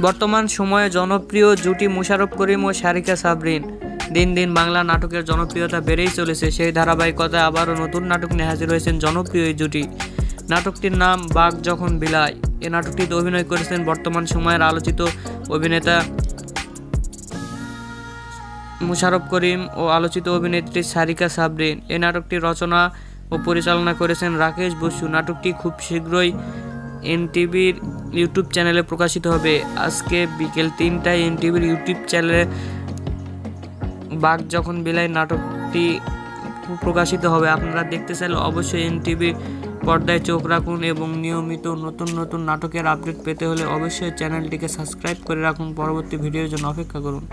বর্তমান সময়ে জনপ্রিয় জুটি মোশাররফ করিম ও সারিকা সাবরিন। দিন দিন বাংলা নাটকের জনপ্রিয়তা বেড়েই চলেছে। সেই ধারাবাহিকতায় আবারও নতুন নাটক নিয়ে হাজির হয়েছেন জনপ্রিয় এই জুটি। নাটকটির নাম বাঘ যখন বিলায়। এ নাটকটিতে অভিনয় করেছেন বর্তমান সময়ের আলোচিত অভিনেতা মোশাররফ করিম ও আলোচিত অভিনেত্রী সারিকা সাবরিন। এই নাটকটি রচনা ও পরিচালনা করেছেন রাকেশ বসু। নাটকটি খুব শীঘ্রই এনটিভির ইউটিউব চ্যানেলে প্রকাশিত হবে। আজকে বিকেল 3টায় এনটিভির ইউটিউব চ্যানেলে বাঘ যখন বিলায় নাটকটি প্রকাশিত হবে। আপনারা দেখতে চাইলে অবশ্যই এনটিভি পর্দায় চোখ রাখুন এবং নিয়মিত নতুন নতুন নাটকের আপডেট পেতে হলে অবশ্যই চ্যানেলটিকে সাবস্ক্রাইব করে রাখুন। পরবর্তী ভিডিওর জন্য অপেক্ষা করুন।